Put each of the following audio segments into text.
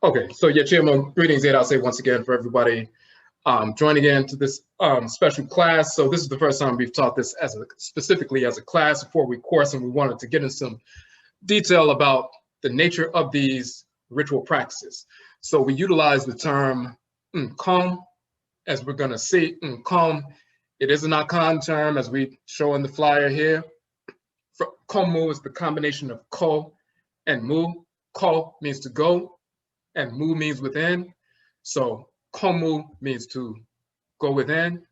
Okay, so yeah, Chimo, greetings, I'll say once again for everybody joining in to this special class. So this is the first time we've taught this specifically as a class, a 4-week course, and we wanted to get into some detail about the nature of these ritual practices. So we utilize the term NKOM, as we're going to see. NKOM, it is an Akhan term, as we show in the flyer here. Komu is the combination of ko and mu. Ko means to go, and mu means within. So komu means to go within.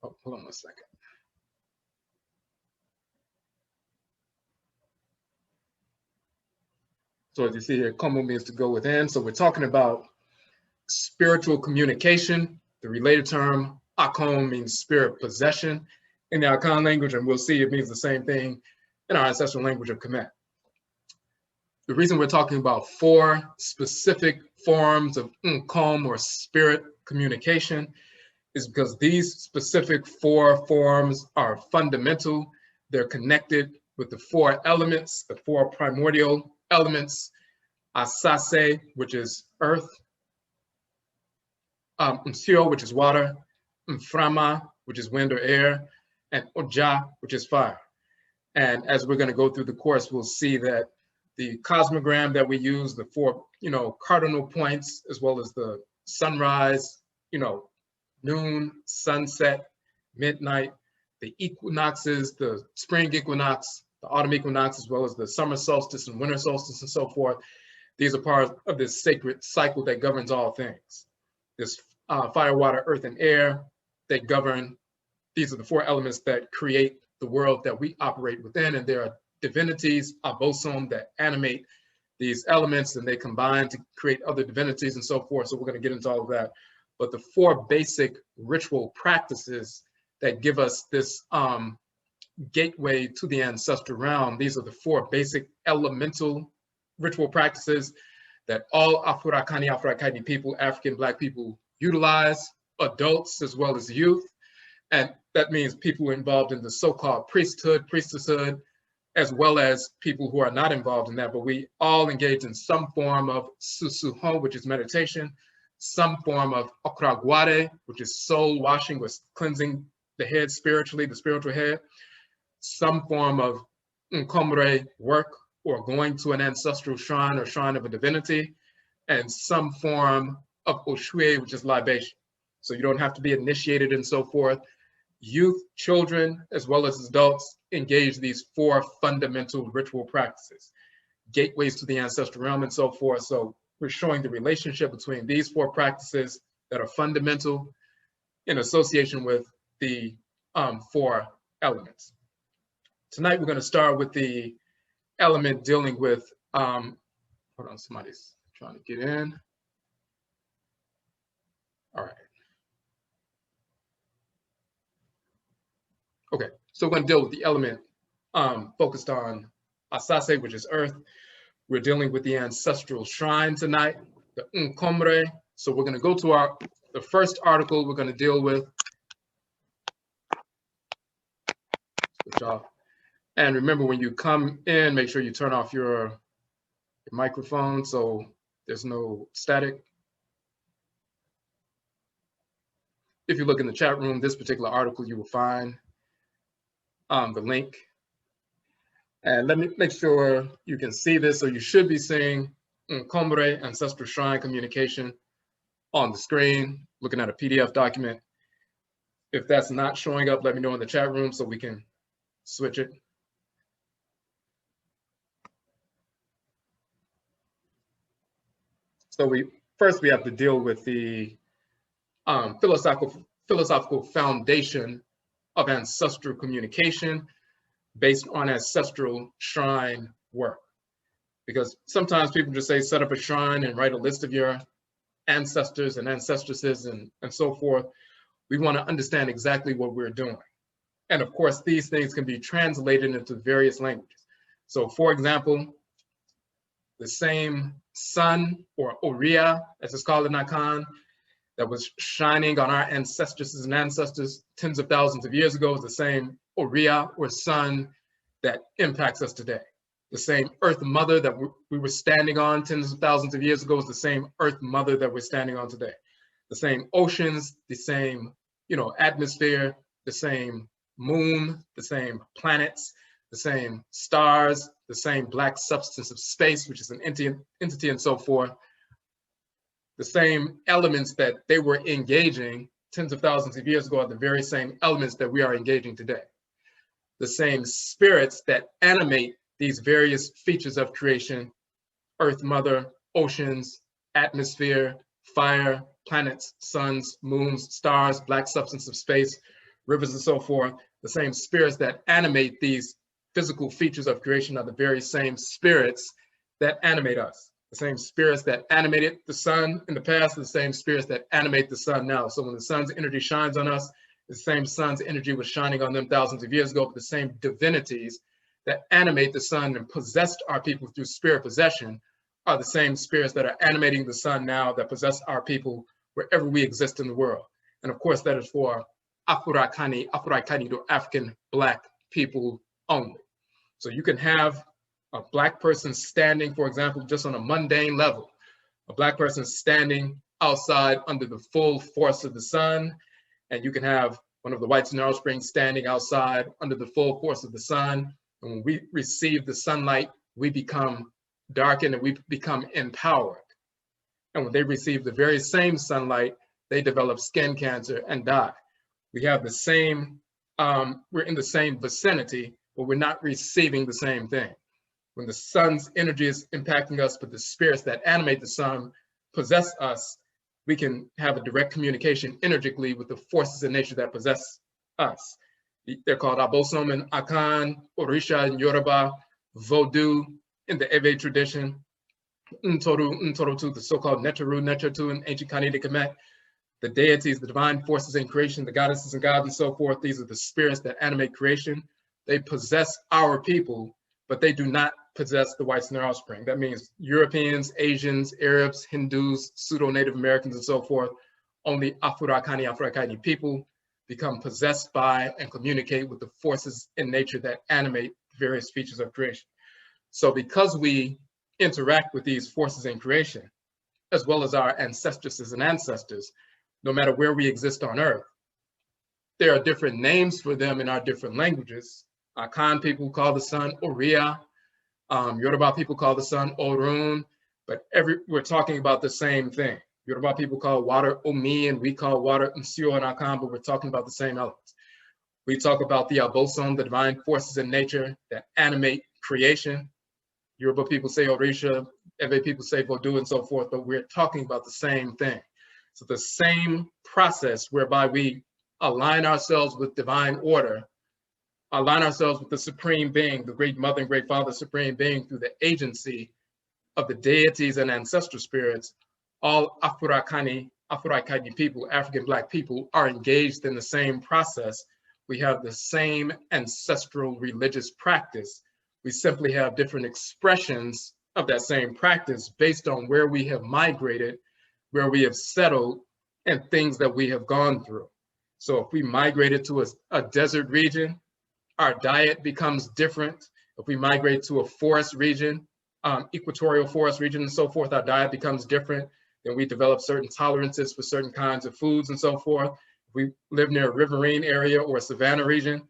Oh, hold on 1 second. So as you see here, komu means to go within. So we're talking about spiritual communication. The related term, akon, means spirit possession in the Akhan language, and we'll see it means the same thing in our ancestral language of Kemet. The reason we're talking about 4 specific forms of NKOM or spirit communication is because these specific 4 forms are fundamental. They're connected with the 4 elements, the 4 primordial elements, Asase, which is earth, Msio, which is water, Mframa, which is wind or air, and Oja, which is fire. And as we're going to go through the course, we'll see that the cosmogram that we use, the 4, cardinal points, as well as the sunrise, noon, sunset, midnight, the equinoxes, the spring equinox, the autumn equinox, as well as the summer solstice and winter solstice and so forth. These are part of this sacred cycle that governs all things. This fire, water, earth, and air, they govern. These are the 4 elements that create the world that we operate within, and there are divinities, Abosom, that animate these elements, and they combine to create other divinities and so forth. So we're going to get into all of that. But the 4 basic ritual practices that give us this gateway to the ancestral realm, these are the 4 basic elemental ritual practices that all Afurakani, Afuraitkaitnit people, African Black people utilize, adults as well as youth. And that means people involved in the so-called priestesshood, as well as people who are not involved in that, but we all engage in some form of susuho, which is meditation, some form of okraguare, which is soul washing, or cleansing the head spiritually, the spiritual head, some form of nkomre work, or going to an ancestral shrine or shrine of a divinity, and some form of oshue, which is libation. So you don't have to be initiated and so forth. Youth, children, as well as adults engage these 4 fundamental ritual practices, gateways to the ancestral realm and so forth. So we're showing the relationship between these 4 practices that are fundamental in association with the 4 elements. Tonight, we're going to start with the element dealing with, hold on, somebody's trying to get in. All right. Okay, so we're going to deal with the element focused on Asase, which is earth. We're dealing with the Ancestral Shrine tonight, the Nkomre. So we're going to go to the first article we're going to deal with. Good job. And remember, when you come in, make sure you turn off your microphone so there's no static. If you look in the chat room, this particular article, you will find the link. And let me make sure you can see this. So you should be seeing Nkomre, Ancestral Shrine Communication, on the screen, looking at a PDF document. If that's not showing up, let me know in the chat room so we can switch it. So first we have to deal with the philosophical foundation of ancestral communication based on ancestral shrine work. Because sometimes people just say, set up a shrine and write a list of your ancestors and ancestresses and so forth. We want to understand exactly what we're doing. And of course, these things can be translated into various languages. So for example, the same sun, or Oriya, as it's called in Akhan, that was shining on our ancestresses and ancestors tens of thousands of years ago, is the same Oriya or sun that impacts us today. The same Earth Mother that we were standing on tens of thousands of years ago is the same Earth Mother that we're standing on today. The same oceans, the same, atmosphere, the same moon, the same planets, the same stars, the same black substance of space, which is an entity and so forth. The same elements that they were engaging tens of thousands of years ago are the very same elements that we are engaging today. The same spirits that animate these various features of creation, Earth Mother, oceans, atmosphere, fire, planets, suns, moons, stars, black substance of space, rivers and so forth, the same spirits that animate these physical features of creation are the very same spirits that animate us. The same spirits that animated the sun in the past are the same spirits that animate the sun now. So when the sun's energy shines on us, the same sun's energy was shining on them thousands of years ago, but the same divinities that animate the sun and possessed our people through spirit possession are the same spirits that are animating the sun now that possess our people wherever we exist in the world. And of course, that is for Afurakani, Afuraitkaitnit, or African Black people only. So you can have a Black person standing, for example, just on a mundane level, a Black person standing outside under the full force of the sun, and you can have one of the whites in Narrow Springs standing outside under the full force of the sun. And when we receive the sunlight, we become darkened and we become empowered. And when they receive the very same sunlight, they develop skin cancer and die. We have the same, we're in the same vicinity, but we're not receiving the same thing. When the sun's energy is impacting us, but the spirits that animate the sun possess us, we can have a direct communication energetically with the forces in nature that possess us. They're called Abosom and Akhan, Orisha and Yoruba, Vodou in the Ewe tradition, Ntorotu, the so-called Neteru, Neteru in ancient Kanedi Kemet, the deities, the divine forces in creation, the goddesses and gods and so forth. These are the spirits that animate creation. They possess our people, but they do not possess the whites in their offspring. That means Europeans, Asians, Arabs, Hindus, pseudo-Native Americans and so forth. Only Afurakani, Afuraitkaitnit people become possessed by and communicate with the forces in nature that animate various features of creation. So because we interact with these forces in creation, as well as our ancestresses and ancestors, no matter where we exist on earth, there are different names for them in our different languages. Akhan people call the sun Oriya, Yoruba people call the sun Orun, but we're talking about the same thing. Yoruba people call water Omi, and we call water Nsio and Akhan, but we're talking about the same elements. We talk about the Abosom, the divine forces in nature that animate creation. Yoruba people say Orisha, Ewe people say Vodou and so forth, but we're talking about the same thing. So the same process whereby we align ourselves with divine order, align ourselves with the Supreme Being, the Great Mother and Great Father, Supreme Being, through the agency of the deities and ancestral spirits. All Afurakani, Afuraitkaitnit people, African Black people, are engaged in the same process. We have the same ancestral religious practice. We simply have different expressions of that same practice based on where we have migrated, where we have settled, and things that we have gone through. So if we migrated to a desert region, our diet becomes different. If we migrate to a forest region, equatorial forest region and so forth, our diet becomes different. Then we develop certain tolerances for certain kinds of foods and so forth. If we live near a riverine area or a savanna region,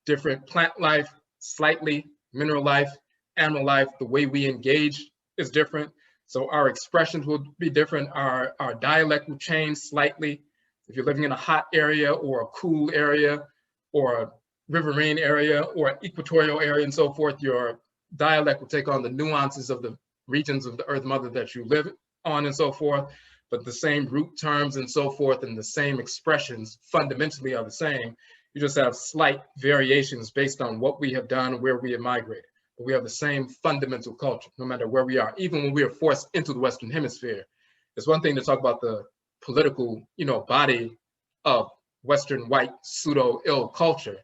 different plant life, slightly mineral life, animal life, the way we engage is different. So our expressions will be different. Our dialect will change slightly. If you're living in a hot area or a cool area or a riverine area or equatorial area and so forth, your dialect will take on the nuances of the regions of the Earth Mother that you live on and so forth, but the same root terms and so forth and the same expressions fundamentally are the same. You just have slight variations based on what we have done, where we have migrated. But we have the same fundamental culture, no matter where we are. Even when we are forced into the Western Hemisphere, it's one thing to talk about the political, body of Western white pseudo-ill culture,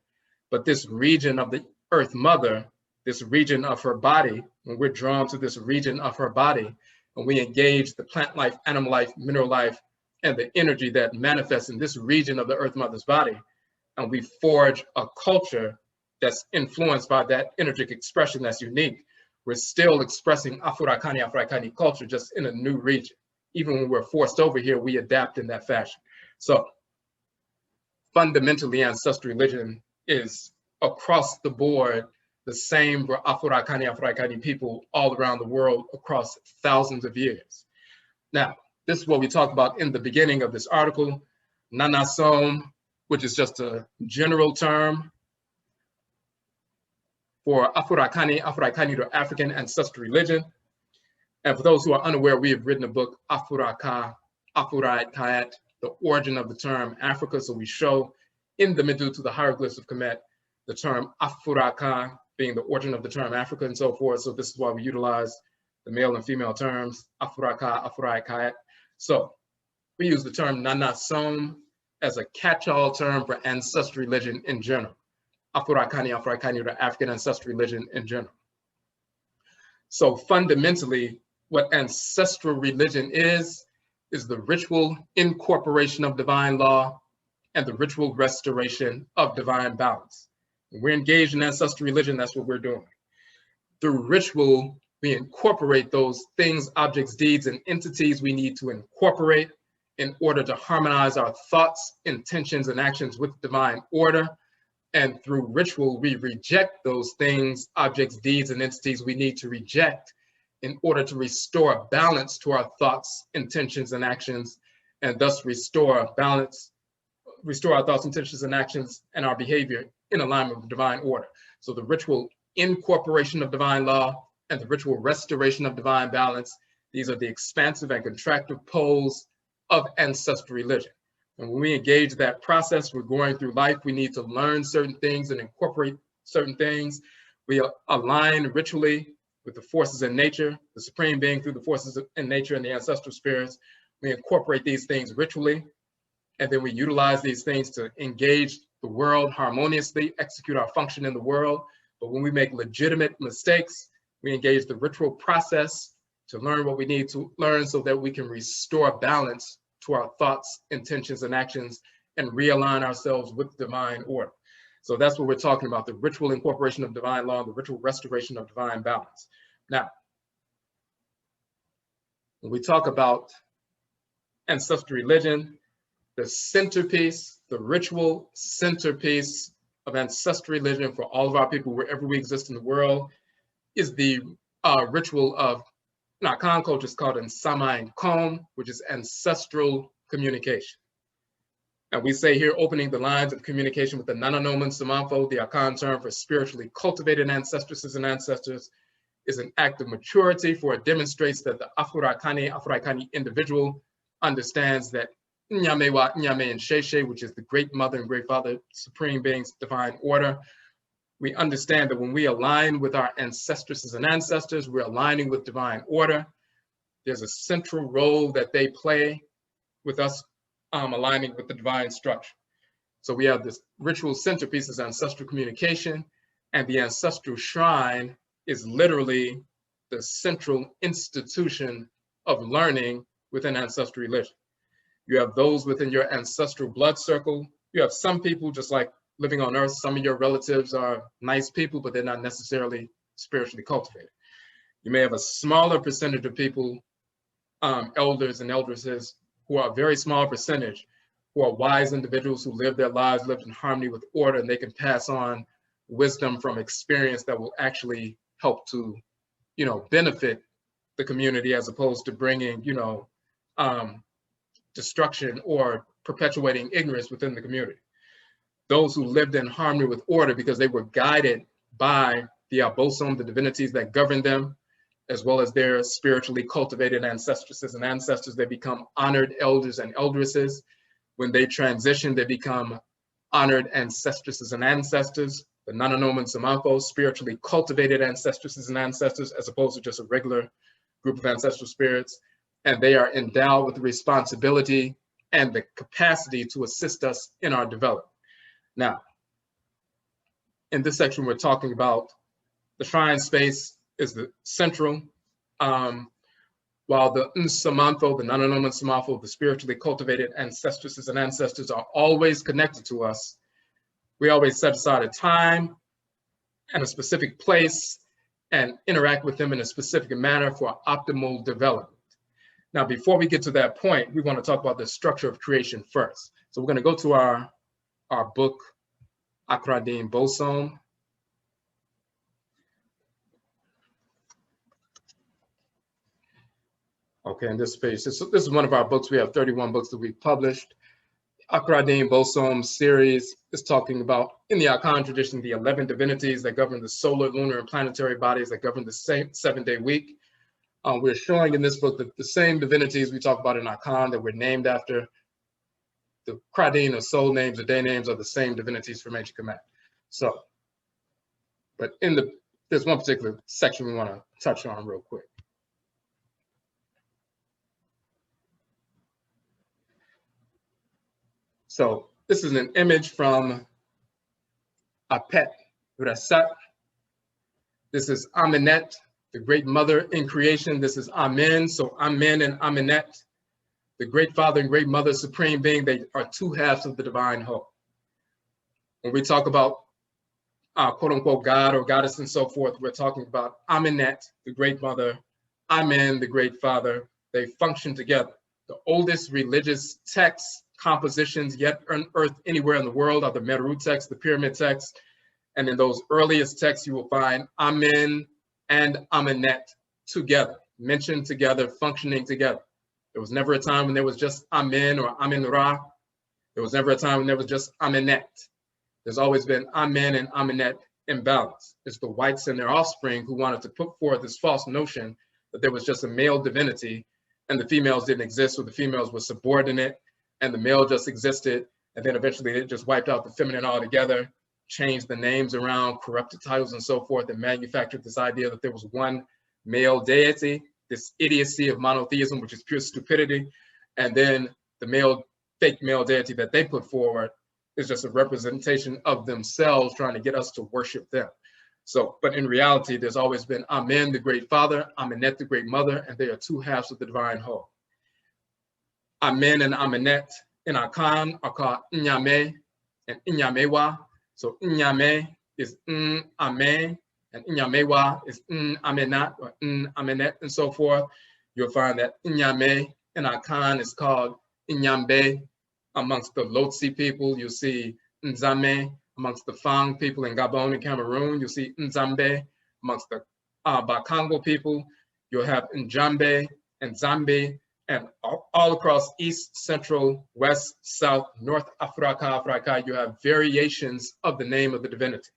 but this region of the Earth Mother, this region of her body, when we're drawn to this region of her body, and we engage the plant life, animal life, mineral life, and the energy that manifests in this region of the Earth Mother's body, and we forge a culture that's influenced by that energetic expression that's unique. We're still expressing Afuraitkaitnit culture, just in a new region. Even when we're forced over here, we adapt in that fashion. So fundamentally, ancestral religion is across the board the same for Afuraitkaitnit people all around the world across thousands of years. Now, this is what we talked about in the beginning of this article, Nananom, which is just a general term for Afuraitkaitnit or African ancestral religion. And for those who are unaware, we have written a book, Afuraitkaitnit, the origin of the term Africa. So we show in the middle to the hieroglyphs of Kemet, the term Afurakan being the origin of the term Africa and so forth. So this is why we utilize the male and female terms, Afuraka, Afuraitkaitnit. So we use the term Nananom as a catch-all term for ancestral religion in general. Afuraitkaitnit, or African ancestral religion in general. So fundamentally, what ancestral religion is the ritual incorporation of divine law and the ritual restoration of divine balance. When we're engaged in ancestral religion, that's what we're doing. Through ritual, we incorporate those things, objects, deeds, and entities we need to incorporate in order to harmonize our thoughts, intentions, and actions with divine order. And through ritual, we reject those things, objects, deeds, and entities we need to reject in order to restore balance to our thoughts, intentions, and actions, and thus restore balance, restore our thoughts, intentions, and actions, and our behavior in alignment with divine order. So the ritual incorporation of divine law and the ritual restoration of divine balance, these are the expansive and contractive poles of ancestral religion. And when we engage that process, we're going through life, we need to learn certain things and incorporate certain things. We align ritually with the forces in nature, the supreme being through the forces in nature and the ancestral spirits. We incorporate these things ritually, and then we utilize these things to engage the world harmoniously, execute our function in the world. But when we make legitimate mistakes, we engage the ritual process to learn what we need to learn so that we can restore balance to our thoughts, intentions, and actions, and realign ourselves with divine order. So that's what we're talking about, the ritual incorporation of divine law, the ritual restoration of divine balance. Now, when we talk about ancestral religion, the centerpiece, the ritual centerpiece of ancestral religion for all of our people, wherever we exist in the world, is the ritual of, in our Akhan culture, it's called NKOM, which is ancestral communication. And we say here, opening the lines of communication with the Nananom Nsamanfo, the Akhan term for spiritually cultivated ancestresses and ancestors, is an act of maturity, for it demonstrates that the Afuraitkaitnit individual understands that Nyame wa Nyame and Sheshe, which is the great mother and great father, supreme beings, divine order. We understand that when we align with our ancestresses and ancestors, we're aligning with divine order. There's a central role that they play with us aligning with the divine structure. So we have this ritual centerpiece as ancestral communication, and the Ancestral Shrine is literally the central institution of learning within ancestral religion. You have those within your ancestral blood circle. You have some people, just like living on earth, some of your relatives are nice people, but they're not necessarily spiritually cultivated. You may have a smaller percentage of people, elders and eldresses, who are a very small percentage, who are wise individuals who live their lives, lived in harmony with order, and they can pass on wisdom from experience that will actually help to, benefit the community, as opposed to bringing, destruction or perpetuating ignorance within the community. Those who lived in harmony with order because they were guided by the Abosom, the divinities that govern them, as well as their spiritually cultivated ancestresses and ancestors, they become honored elders and eldresses. When they transition, they become honored ancestresses and ancestors, the Nananom Nsamanfo, spiritually cultivated ancestresses and ancestors, as opposed to just a regular group of ancestral spirits. And they are endowed with the responsibility and the capacity to assist us in our development. Now, in this section, we're talking about the shrine space is the central, while the Nsamanfo, the Nananom Nsamanfo, the spiritually cultivated ancestresses and ancestors are always connected to us. We always set aside a time in a specific place and interact with them in a specific manner for optimal development. Now, before we get to that point, we want to talk about the structure of creation first. So we're going to go to our book, Abosom. Okay, in this page, this is one of our books. We have 31 books that we've published. Abosom series is talking about, in the Akhan tradition, the 11 divinities that govern the solar, lunar, and planetary bodies that govern the same 7-day week. We're showing in this book that the same divinities we talk about in Akhan that were named after, the Kradin or soul names or day names are the same divinities from ancient Kemet. So, but there's one particular section we want to touch on real quick. So this is an image from Apet Rasat. This is Amenet, the great mother in creation. This is Amen. So Amen and Amenet, the great father and great mother, supreme being, they are two halves of the divine whole. When we talk about quote unquote God or goddess and so forth, we're talking about Amenet, the great mother, Amen, the great father. They function together. The oldest religious texts, compositions yet unearthed anywhere in the world are the Meru texts, the pyramid texts. And in those earliest texts, you will find Amen and Amenet together, mentioned together, functioning together. There was never a time when there was just Amen or Amen Ra. There was never a time when there was just Amenet. There's always been Amen and Amenet in balance. It's the whites and their offspring who wanted to put forth this false notion that there was just a male divinity and the females didn't exist, or the females were subordinate and the male just existed. And then eventually it just wiped out the feminine altogether, changed the names around, corrupted titles and so forth, and manufactured this idea that there was one male deity, this idiocy of monotheism, which is pure stupidity. And then the fake male deity that they put forward is just a representation of themselves trying to get us to worship them. So, but in reality, there's always been Amen, the great father, Amenet, the great mother, and they are two halves of the divine whole. Amen and Amenet in Akhan are called Nyame and Inyamewa. So Nyame is Amen, and Inyamewa is Amenat or Amenet, and so forth. You'll find that Nyame in Akhan is called Inyambe. Amongst the Lotsi people, you'll see Nzame. Amongst the Fang people in Gabon and Cameroon, you'll see Nzambe. Amongst the Bakongo people, you'll have Njambe and Zambe. And all across East, Central, West, South, North Afuraitkaitnit, you have variations of the name of the divinity,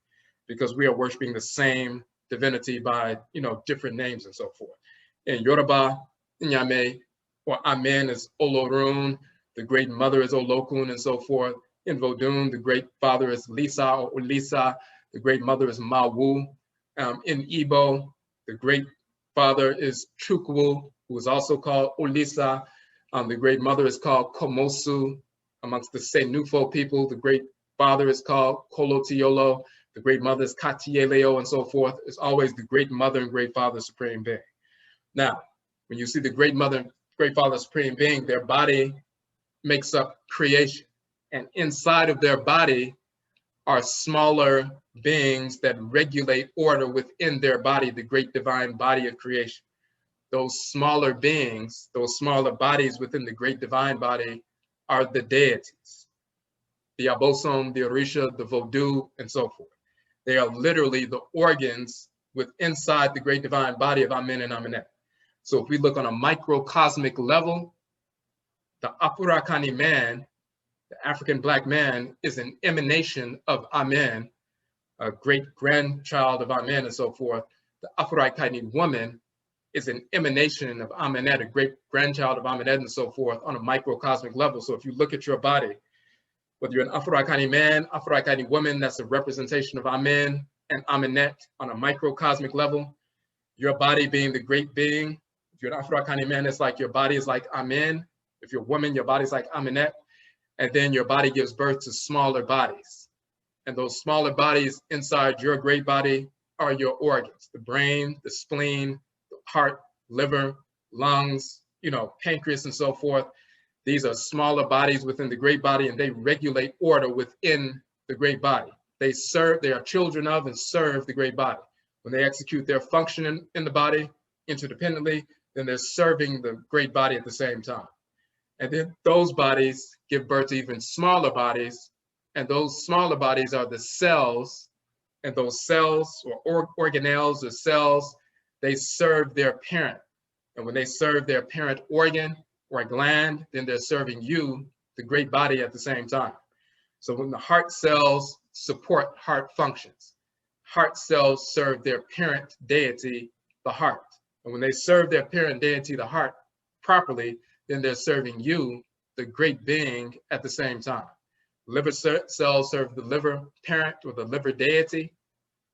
because we are worshiping the same divinity by, different names and so forth. In Yoruba, Nyame or Amen is Olorun, the great mother is Olokun, and so forth. In Vodun, the great father is Lisa or Olisa, the great mother is Mawu. In Igbo, the great father is Chukwu, who is also called Olisa. The great mother is called Komosu. Amongst the Senufo people, the great father is called Kolotiolo. The great mother is Katieleo, and so forth. It's always the great mother and great father supreme being. Now, when you see the great mother and great father supreme being, their body makes up creation. And inside of their body are smaller beings that regulate order within their body, the great divine body of creation. Those smaller beings, those smaller bodies within the great divine body are the deities, the Abosom, the Orisha, the Vodou, and so forth. They are literally the organs inside the great divine body of Amen and Amenet. So if we look on a microcosmic level, the Afurakani man, the African Black man, is an emanation of Amen, a great grandchild of Amen and so forth. The Afuraitkaitnit woman is an emanation of Amenet, a great grandchild of Amenet and so forth on a microcosmic level. So if you look at your body, whether you're an Afurakani man, Afuraitkaitnit woman, that's a representation of Amen and Amenet on a microcosmic level. Your body being the great being. If you're an Afurakani man, it's like your body is like Amen. If you're a woman, your body's like Amenet. And then your body gives birth to smaller bodies. And those smaller bodies inside your great body are your organs, the brain, the spleen, the heart, liver, lungs, pancreas and so forth. These are smaller bodies within the great body, and they regulate order within the great body. they are children of and serve the great body. When they execute their function in the body interdependently, then they're serving the great body at the same time. And then those bodies give birth to even smaller bodies, and those smaller bodies are the cells, and those cells or organelles or cells, they serve their parent. And when they serve their parent organ or gland, then they're serving you, the great body, at the same time. So when the heart cells support heart functions, heart cells serve their parent deity, the heart. And when they serve their parent deity, the heart, properly, then they're serving you, the great being, at the same time. Liver cells serve the liver parent or the liver deity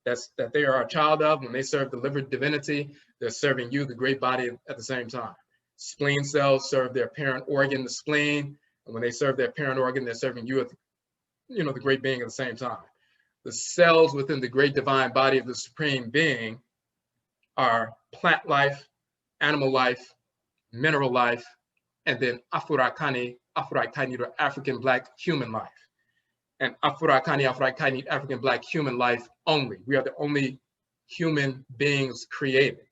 that they are a child of. When they serve the liver divinity, they're serving you, the great body, at the same time. Spleen cells serve their parent organ, the spleen. And when they serve their parent organ, they're serving you, the great being, at the same time. The cells within the great divine body of the supreme being are plant life, animal life, mineral life, and then Afurakani, Afuraitkaitnit, or African Black human life. And Afurakani, Afuraitkaitnit, African Black human life only. We are the only human beings created.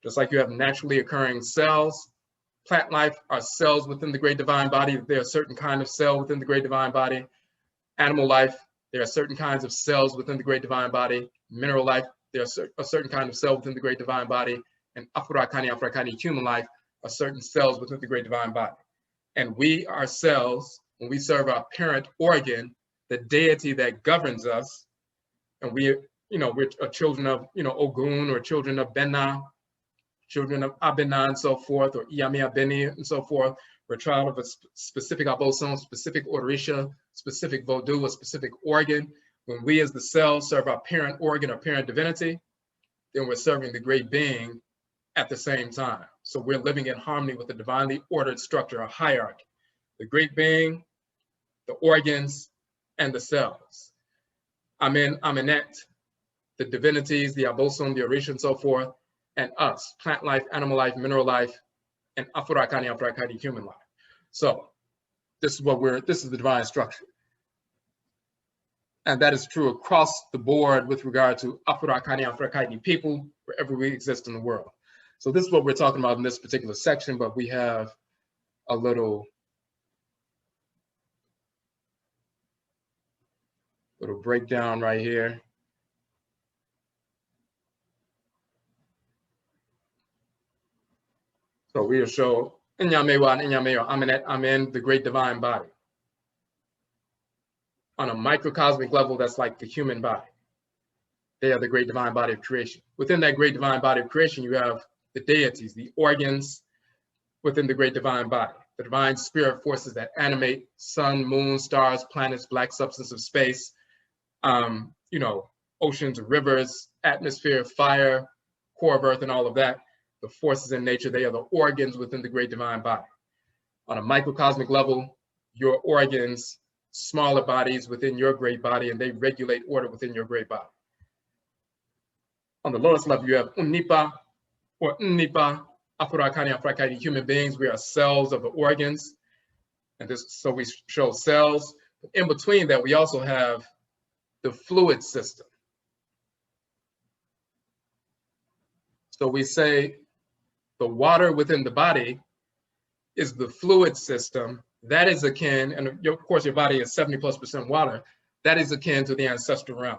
Just like you have naturally occurring cells, plant life are cells within the great divine body. There are certain kind of cell within the great divine body. Animal life, there are certain kinds of cells within the great divine body. Mineral life, there's a certain kind of cell within the great divine body. And Afurakani, Afuraitkaitnit, human life, are certain cells within the great divine body. And we ourselves, when we serve our parent organ, the deity that governs us, and we're children of, Ogun, or children of Benna, children of Abena, and so forth, or Iyami Abeni, and so forth. We're a child of a specific Abosom, specific Orisha, specific Vodou, a specific organ. When we as the cells serve our parent organ or parent divinity, then we're serving the great being at the same time. So we're living in harmony with the divinely ordered structure, a hierarchy. The great being, the organs, and the cells. Amen, Amenet, the divinities, the Abosom, the Orisha, and so forth, and us, plant life, animal life, mineral life, and Afurakani, Afuraitkaitnit, human life. So this is the divine structure. And that is true across the board with regard to Afurakani, Afuraitkaitnit people, wherever we exist in the world. So this is what we're talking about in this particular section, but we have a little breakdown right here. So we'll show Inyamewa and Inyamewa, Amenet, Amen, the great divine body. On a microcosmic level, that's like the human body. They are the great divine body of creation. Within that great divine body of creation, you have the deities, the organs within the great divine body, the divine spirit forces that animate sun, moon, stars, planets, black substance of space, oceans, rivers, atmosphere, fire, core of earth, and all of that. The forces in nature, they are the organs within the great divine body. On a microcosmic level, your organs, smaller bodies within your great body, and they regulate order within your great body. On the lowest level, you have Unipa or Nnipa, Afurakani, Afuraitkaitnit, human beings. We are cells of the organs. And so we show cells. In between that, we also have the fluid system. So we say the water within the body is the fluid system. That is akin, and of course your body is 70+% water, that is akin to the ancestral realm.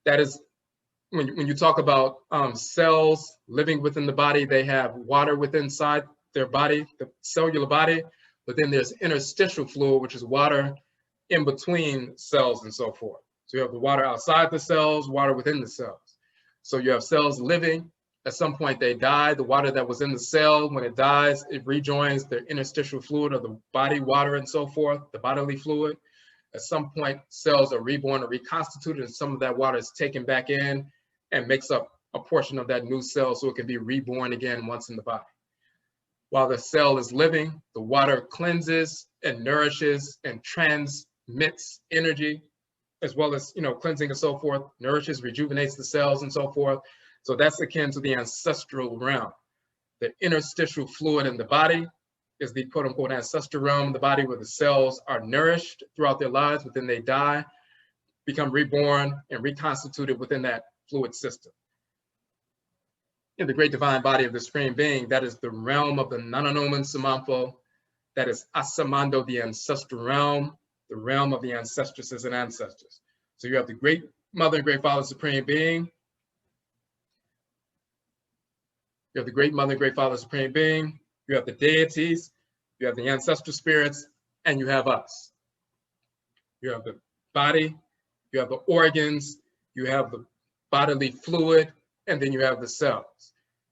That is, when you talk about cells living within the body, they have water within inside their body, the cellular body, but then there's interstitial fluid, which is water in between cells and so forth. So you have the water outside the cells, water within the cells. So you have cells living. At some point they die. The water that was in the cell, when it dies, it rejoins the interstitial fluid of the body water and so forth, the bodily fluid. At some point, cells are reborn or reconstituted, and some of that water is taken back in and makes up a portion of that new cell so it can be reborn again once in the body. While the cell is living, the water cleanses and nourishes and transmits energy, as well as cleansing and so forth, nourishes, rejuvenates the cells and so forth. So that's akin to the ancestral realm. The interstitial fluid in the body is the quote unquote ancestral realm, the body where the cells are nourished throughout their lives, but then they die. become reborn and reconstituted within that fluid system. In the great divine body of the Supreme Being, that is the realm of the Nananom Nsamanfo, that is Asamando, the ancestral realm, the realm of the ancestresses and ancestors. So you have the great mother and great father Supreme Being. You have the great mother and great father Supreme Being. You have the deities. You have the ancestral spirits, and you have us. You have the body. You have the organs. You have the bodily fluid, and then you have the cells.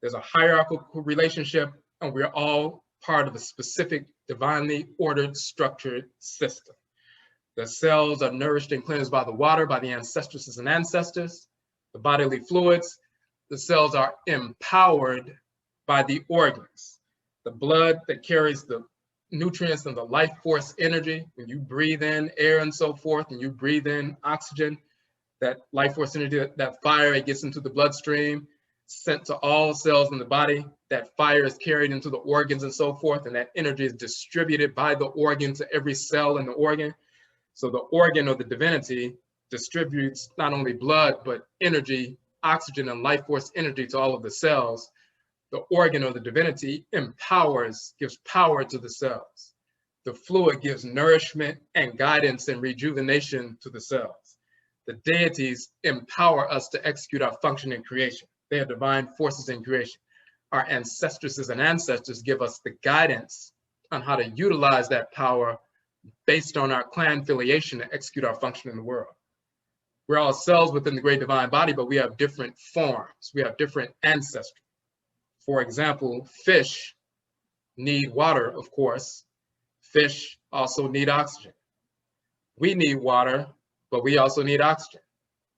There's a hierarchical relationship, and we're all part of a specific divinely ordered, structured system. The cells are nourished and cleansed by the water, by the ancestresses and ancestors, the bodily fluids. The cells are empowered by the organs, the blood that carries the nutrients and the life force energy. When you breathe in air and so forth, and you breathe in oxygen, that life force energy, that fire, it gets into the bloodstream, sent to all cells in the body. That fire is carried into the organs and so forth, and that energy is distributed by the organ to every cell in the organ. So the organ or the divinity distributes not only blood, but energy, oxygen, and life force energy to all of the cells. The organ or the divinity empowers, gives power to the cells. The fluid gives nourishment and guidance and rejuvenation to the cells. The deities empower us to execute our function in creation. They are divine forces in creation. Our ancestresses and ancestors give us the guidance on how to utilize that power based on our clan affiliation to execute our function in the world. We're all cells within the great divine body, but we have different forms. We have different ancestry. For example, fish need water, of course. Fish also need oxygen. We need water, but we also need oxygen.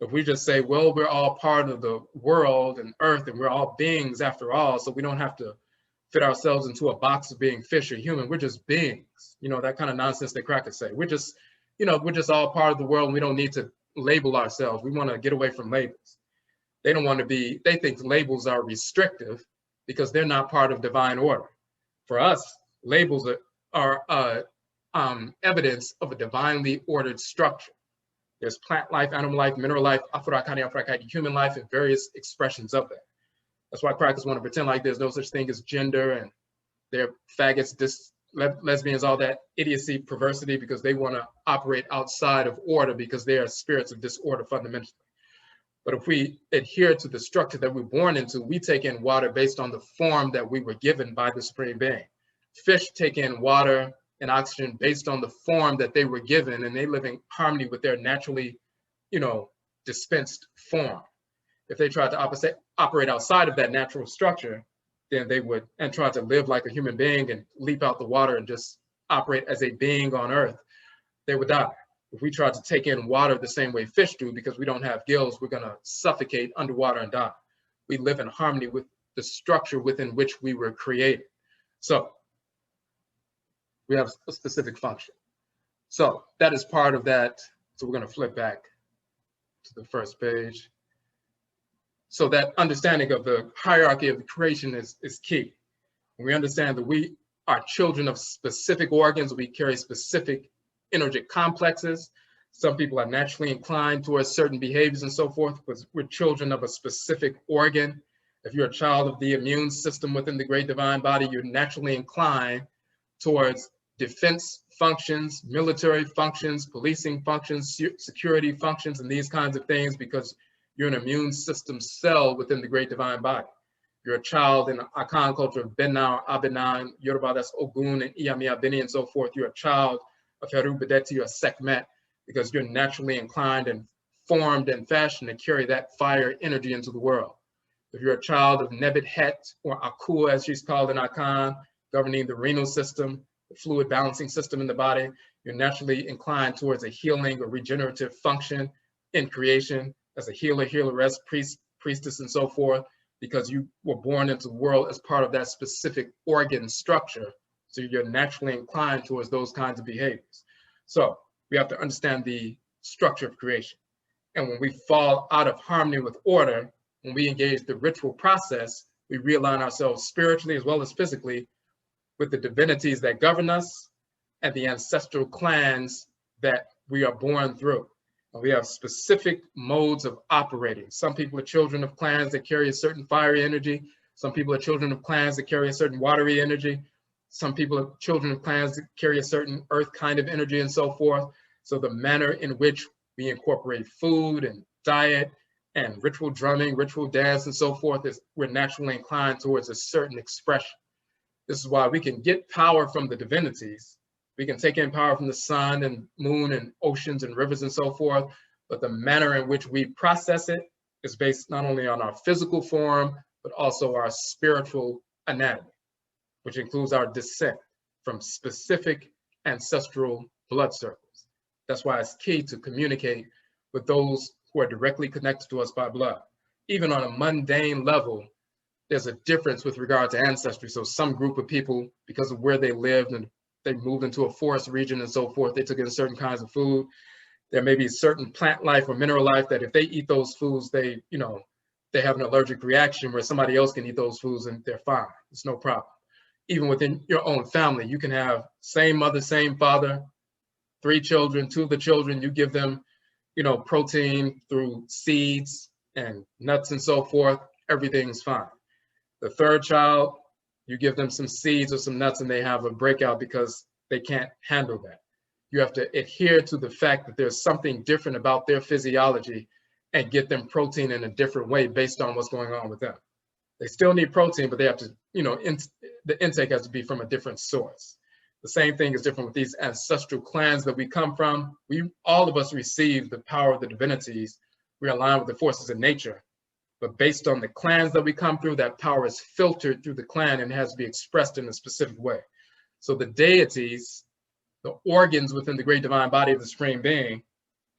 If we just say, well, we're all part of the world and earth, and we're all beings after all, so we don't have to fit ourselves into a box of being fish or human, we're just beings. You know, that kind of nonsense that crackers say. We're just, you know, we're just all part of the world, and we don't need to label ourselves. We want to get away from labels. They don't want to be, they think labels are restrictive because they're not part of divine order. For us, labels are evidence of a divinely ordered structure. There's plant life, animal life, mineral life, Afurakani, Afuraitkaitnit, human life, and various expressions of that. That's why crackers want to pretend like there's no such thing as gender, and they're faggots, lesbians, all that idiocy, perversity, because they want to operate outside of order because they are spirits of disorder fundamentally. But if we adhere to the structure that we're born into, we take in water based on the form that we were given by the Supreme Being. Fish take in water and oxygen based on the form that they were given, and they live in harmony with their naturally, you know, dispensed form. If they tried to operate outside of that natural structure, then they would, and try to live like a human being and leap out the water and just operate as a being on earth, they would die. If we try to take in water the same way fish do, because we don't have gills, we're gonna suffocate underwater and die. We live in harmony with the structure within which we were created. So we have a specific function. So that is part of that. So we're gonna flip back to the first page. So that understanding of the hierarchy of the creation is key. When we understand that we are children of specific organs, we carry specific energetic complexes. Some people are naturally inclined towards certain behaviors and so forth, because we're children of a specific organ. If you're a child of the immune system within the great divine body, you're naturally inclined towards defense functions, military functions, policing functions, security functions, and these kinds of things, because you're an immune system cell within the great divine body. You're a child in the Akhan culture of Benna, Abenan, Yoruba, that's Ogun, and Iyami Abini, and so forth. You're a child of Heru Bedeti or Sekhmet, because you're naturally inclined and formed and fashioned to carry that fire energy into the world. If you're a child of Nebet Het, or Aku, as she's called in Akhan, governing the renal system, the fluid balancing system in the body, you're naturally inclined towards a healing or regenerative function in creation, as a healer, healeress, priest, priestess, and so forth, because you were born into the world as part of that specific organ structure. So you're naturally inclined towards those kinds of behaviors. So we have to understand the structure of creation. And when we fall out of harmony with order, when we engage the ritual process, we realign ourselves spiritually as well as physically with the divinities that govern us and the ancestral clans that we are born through. We have specific modes of operating. Some people are children of clans that carry a certain fiery energy. Some people are children of clans that carry a certain watery energy. Some people are children of clans that carry a certain earth kind of energy and so forth. So the manner in which we incorporate food and diet and ritual drumming, ritual dance and so forth is we're naturally inclined towards a certain expression. This is why we can get power from the divinities. We can take in power from the sun and moon and oceans and rivers and so forth, but the manner in which we process it is based not only on our physical form, but also our spiritual anatomy, which includes our descent from specific ancestral blood circles. That's why it's key to communicate with those who are directly connected to us by blood. Even on a mundane level, there's a difference with regard to ancestry. So some group of people, because of where they lived and they moved into a forest region and so forth, they took in certain kinds of food. There may be certain plant life or mineral life that if they eat those foods, they have an allergic reaction, where somebody else can eat those foods and they're fine. It's no problem. Even within your own family, you can have same mother, same father, 3 children, 2 of the children, you give them, protein through seeds and nuts and so forth, everything's fine. The 3rd child, you give them some seeds or some nuts and they have a breakout because they can't handle that. You have to adhere to the fact that there's something different about their physiology and get them protein in a different way based on what's going on with them. They still need protein, but they have to, the intake has to be from a different source. The same thing is different with these ancestral clans that we come from. All of us receive the power of the divinities. We're aligned with the forces of nature. But based on the clans that we come through, that power is filtered through the clan and has to be expressed in a specific way. So the deities, the organs within the great divine body of the Supreme Being,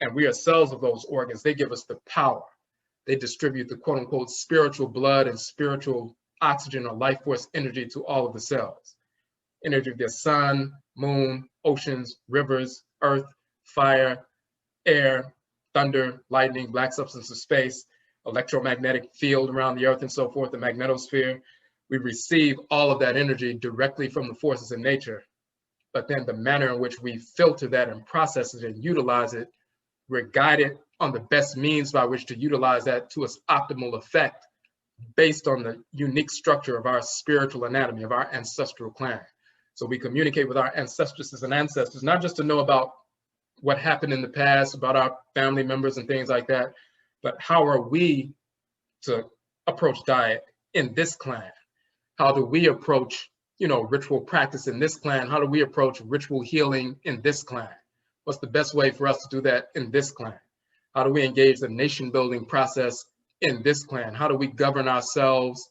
and we are cells of those organs, they give us the power. They distribute the quote unquote spiritual blood and spiritual oxygen or life force energy to all of the cells. Energy of the sun, moon, oceans, rivers, earth, fire, air, thunder, lightning, black substance of space, electromagnetic field around the earth and so forth, the magnetosphere. We receive all of that energy directly from the forces of nature, but then the manner in which we filter that and process it and utilize it, we're guided on the best means by which to utilize that to its optimal effect based on the unique structure of our spiritual anatomy, of our ancestral clan. So we communicate with our ancestresses and ancestors, not just to know about what happened in the past, about our family members and things like that, but how are we to approach diet in this clan? How do we approach, ritual practice in this clan? How do we approach ritual healing in this clan? What's the best way for us to do that in this clan? How do we engage the nation building process in this clan? How do we govern ourselves?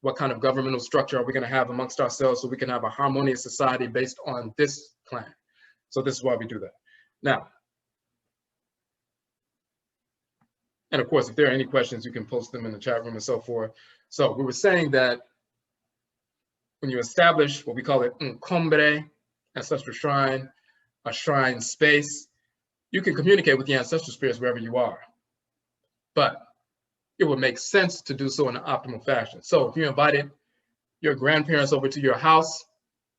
What kind of governmental structure are we going to have amongst ourselves so we can have a harmonious society based on this clan? So this is why we do that. Now, and of course, if there are any questions, you can post them in the chat room and so forth. So we were saying that when you establish what we call it NKOM, Ancestral Shrine, a shrine space, you can communicate with the ancestral spirits wherever you are. But it would make sense to do so in an optimal fashion. So if you invited your grandparents over to your house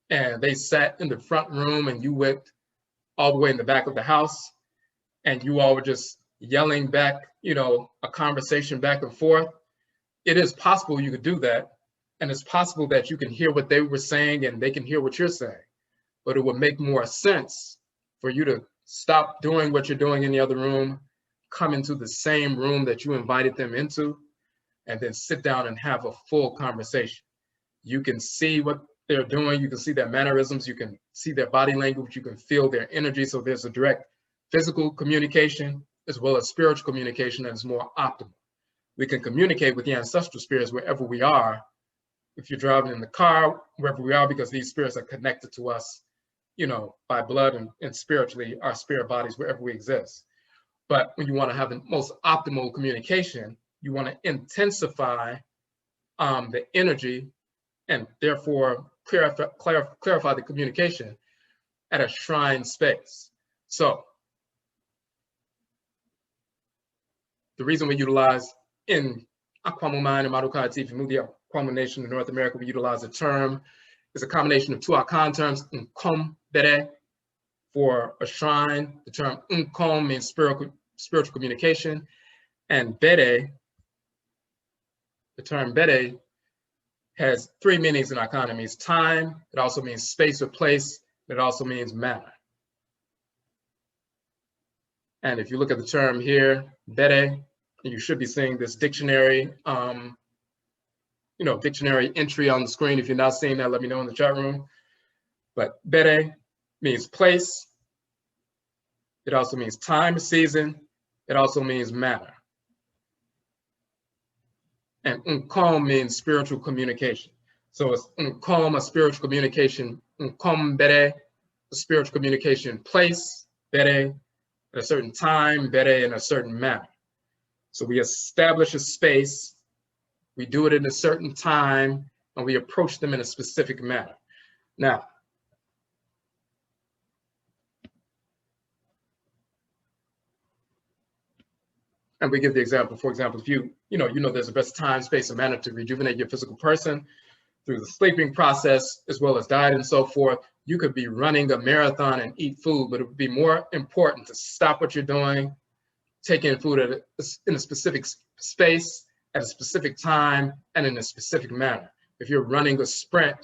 and they sat in the front room and you went all the way in the back of the house and you all were just yelling back, a conversation back and forth, it is possible you could do that. And it's possible that you can hear what they were saying and they can hear what you're saying. But it would make more sense for you to stop doing what you're doing in the other room, come into the same room that you invited them into, and then sit down and have a full conversation. You can see what they're doing. You can see their mannerisms. You can see their body language. You can feel their energy. So there's a direct physical communication as well as spiritual communication that is more optimal. We can communicate with the ancestral spirits wherever we are. If you're driving in the car, wherever we are, because these spirits are connected to us, by blood and spiritually, our spirit bodies, wherever we exist. But when you want to have the most optimal communication, you want to intensify the energy and therefore clarify the communication at a shrine space. So the reason we utilize in Akwamuman and Madukati, Fimudia, Akwamu Nation in North America, we utilize a term, is a combination of 2 Akhan terms, NKOM for a shrine. The term NKOM means spiritual communication. And Bede, the term Bede, has three meanings in Akhan. It means time, it also means space or place, it also means manner. And if you look at the term here, Bede, you should be seeing this dictionary, dictionary entry on the screen. If you're not seeing that, let me know in the chat room. But Bede means place. It also means time, season. It also means manner. And NKOM means spiritual communication. So it's NKOM, a spiritual communication. NKOM Bede, a spiritual communication place. Bede, at a certain time. Bede, in a certain manner. So we establish a space. We do it in a certain time, and we approach them in a specific manner. Now, and we give the example, for example, if you know there's a best time, space, and manner to rejuvenate your physical person through the sleeping process, as well as diet and so forth. You could be running a marathon and eat food, but it would be more important to stop what you're doing, take in food in a specific space, at a specific time, and in a specific manner. If you're running a sprint,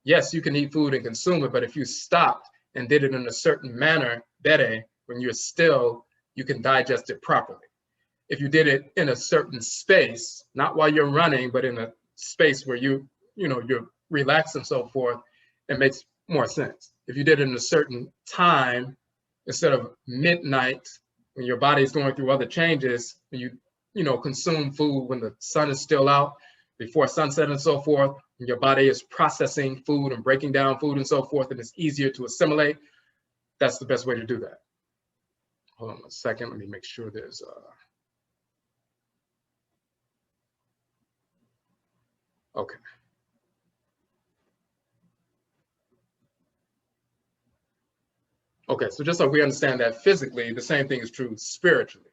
yes, you can eat food and consume it, but if you stopped and did it in a certain manner, Bede, when you're still, you can digest it properly. If you did it in a certain space, not while you're running, but in a space where you're relaxed and so forth, it makes more sense. If you did it in a certain time, instead of midnight, when your body is going through other changes, you consume food when the sun is still out, before sunset and so forth, and your body is processing food and breaking down food and so forth, and it's easier to assimilate, that's the best way to do that. Hold on a second, let me make sure there's okay. Okay, so just so we understand that physically, the same thing is true spiritually.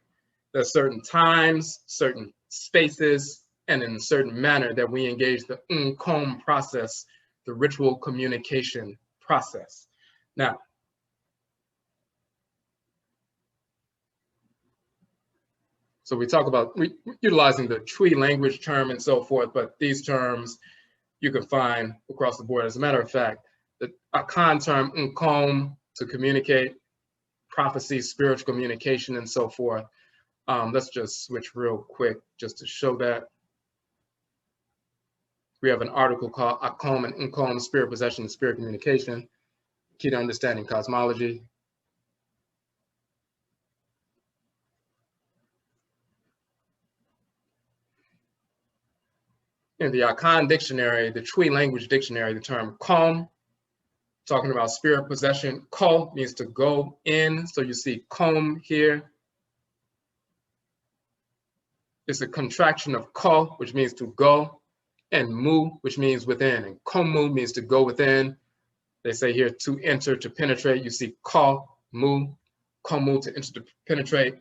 There's certain times, certain spaces, and in a certain manner that we engage the NKOM process, the ritual communication process. Now, so we talk about utilizing the Twi language term and so forth, but these terms you can find across the board. As a matter of fact, the Akhan term NKOM, to communicate, prophecy, spiritual communication, and so forth. Let's just switch real quick just to show that. We have an article called AKOM and NKOM, Spirit Possession and Spirit Communication, Key to Understanding Cosmology. In the Akhan dictionary, the Twi language dictionary, the term KOM, talking about spirit possession. Ko means to go in. So you see kom here. It's a contraction of ko, which means to go, and mu, which means within. And komu means to go within. They say here to enter, to penetrate. You see ko, mu, komu, to enter, to penetrate.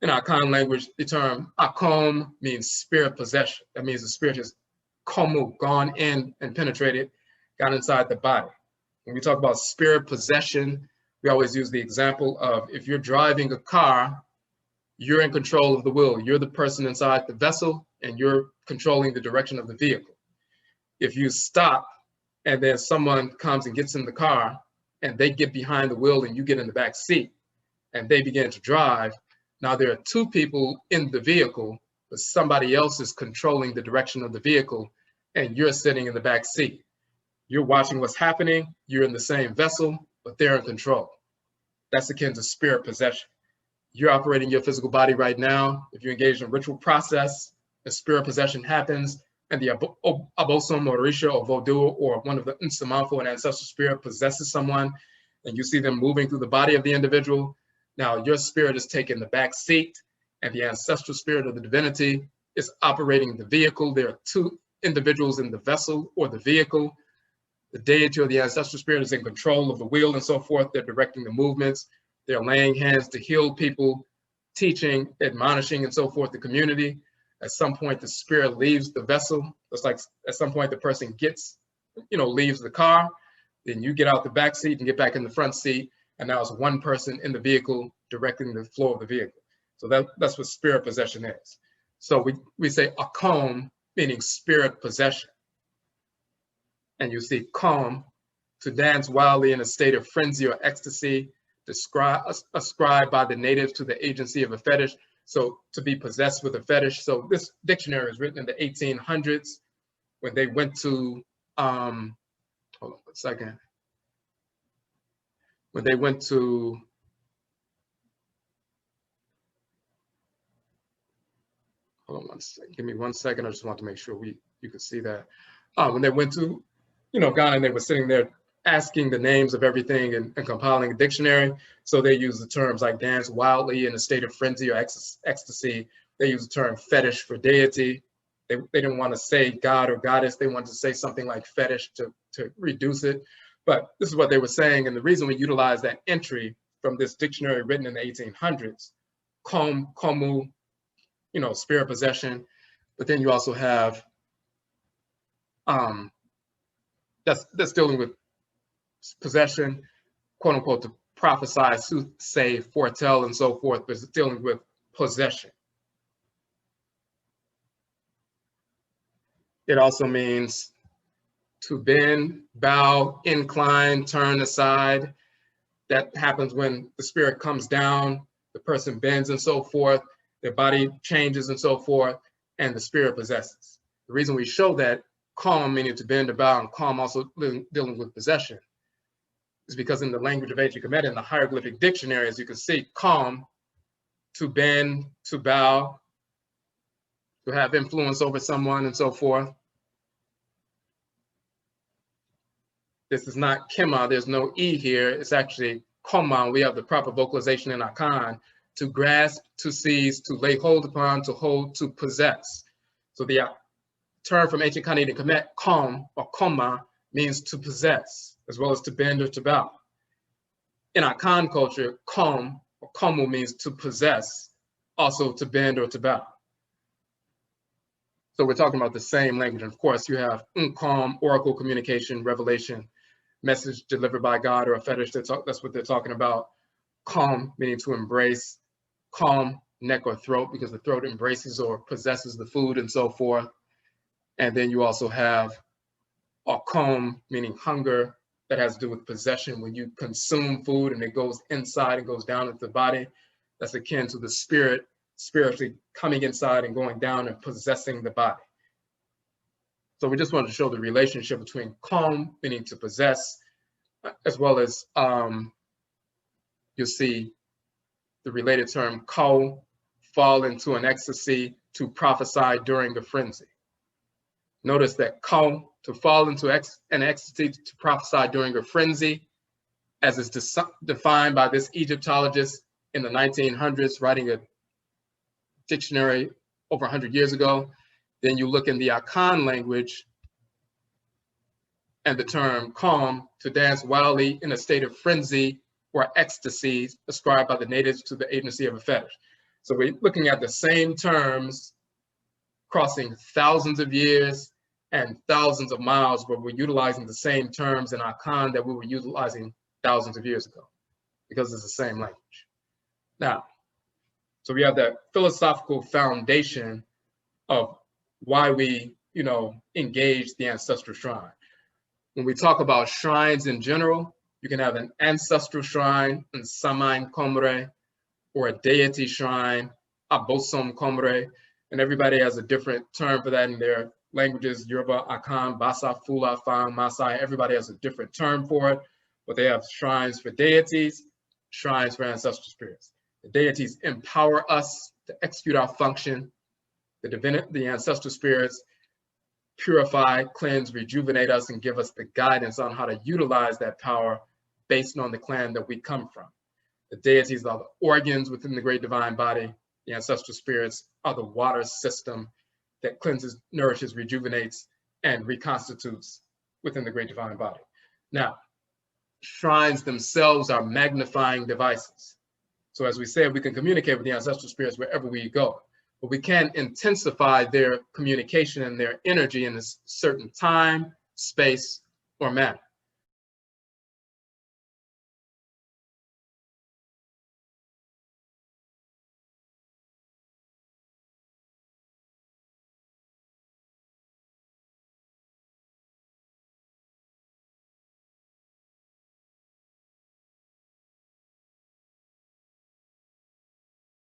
In Akhan language, the term akom means spirit possession. That means the spirit has komu, gone in and penetrated, got inside the body. When we talk about spirit possession, we always use the example of if you're driving a car, you're in control of the wheel. You're the person inside the vessel and you're controlling the direction of the vehicle. If you stop and then someone comes and gets in the car and they get behind the wheel and you get in the back seat and they begin to drive, now there are two people in the vehicle, but somebody else is controlling the direction of the vehicle and you're sitting in the back seat. You're watching what's happening, you're in the same vessel, but they're in control. That's akin to spirit possession. You're operating your physical body right now. If you engage in a ritual process, the spirit possession happens, and the Abosom or Orisha or Vodou or one of the Nsamanfo, an ancestral spirit, possesses someone, and you see them moving through the body of the individual. Now your spirit is taking the back seat, and the ancestral spirit of the divinity is operating the vehicle. There are two individuals in the vessel or the vehicle. The deity or the ancestral spirit is in control of the wheel and so forth. They're directing the movements. They're laying hands to heal people, teaching, admonishing, and so forth, the community. At some point, the spirit leaves the vessel. It's like at some point, the person leaves the car. Then you get out the back seat and get back in the front seat. And now it's one person in the vehicle directing the flow of the vehicle. So that's what spirit possession is. So we say AKOM, meaning spirit possession. And you see KOM, to dance wildly in a state of frenzy or ecstasy, ascribed by the natives to the agency of a fetish. So to be possessed with a fetish. So this dictionary was written in the 1800s when they went to, hold on a second. When they went to, hold on one second, give me 1 second. I just want to make sure you can see that. When they went to, Ghana, and they were sitting there asking the names of everything and compiling a dictionary. So they use the terms like dance wildly in a state of frenzy or ecstasy. They use the term fetish for deity. They didn't want to say God or goddess. They wanted to say something like fetish to reduce it. But this is what they were saying. And the reason we utilize that entry from this dictionary written in the 1800s, komu, spirit possession. But then you also have, that's dealing with possession, quote unquote, to prophesy, soothsay, foretell, and so forth, but it's dealing with possession. It also means to bend, bow, incline, turn aside. That happens when the spirit comes down, the person bends and so forth, their body changes and so forth, and the spirit possesses. The reason we show that KOM, meaning to bend or bow, and KOM also dealing with possession, is because in the language of ancient Kemet, in the hieroglyphic dictionary, as you can see, KOM, to bend, to bow, to have influence over someone and so forth. This is not Kema, there's no E here, it's actually Koma. We have the proper vocalization in Akhan, to grasp, to seize, to lay hold upon, to hold, to possess. So the term from ancient Canadian Kemet, Kom or Koma, means to possess, as well as to bend or to bow. In Akhan culture, Kom or Komu means to possess, also to bend or to bow. So we're talking about the same language. And of course, you have NKOM, oracle communication, revelation, message delivered by God or a fetish. That's what they're talking about. KOM, meaning to embrace. KOM, neck or throat, because the throat embraces or possesses the food and so forth. And then you also have AKOM, meaning hunger, that has to do with possession. When you consume food and it goes inside and goes down into the body, that's akin to the spirit spiritually coming inside and going down and possessing the body. So we just wanted to show the relationship between KOM, meaning to possess, as well as you'll see the related term Ko, fall into an ecstasy, to prophesy during a frenzy. Notice that Ko, to fall into an ecstasy, to prophesy during a frenzy, as is defined by this Egyptologist in the 1900s, writing a dictionary over 100 years ago. Then you look in the Akhan language and the term KOM, to dance wildly in a state of frenzy or ecstasy, ascribed by the natives to the agency of a fetish. So we're looking at the same terms crossing thousands of years and thousands of miles, but we're utilizing the same terms in Akhan that we were utilizing thousands of years ago, because it's the same language. Now, so we have that philosophical foundation of why we, engage the Ancestral Shrine. When we talk about shrines in general, you can have an ancestral shrine, Nsamanfo, or a deity shrine, Abosom, and everybody has a different term for that in their languages. Yoruba, Akhan, Basa, Fula, Fang, Masai, everybody has a different term for it, but they have shrines for deities, shrines for ancestral spirits. The deities empower us to execute our function. The ancestral spirits purify, cleanse, rejuvenate us, and give us the guidance on how to utilize that power based on the clan that we come from. The deities are the organs within the great divine body. The ancestral spirits are the water system that cleanses, nourishes, rejuvenates, and reconstitutes within the great divine body. Now, shrines themselves are magnifying devices. So as we said, we can communicate with the ancestral spirits wherever we go, but we can intensify their communication and their energy in a certain time, space, or manner.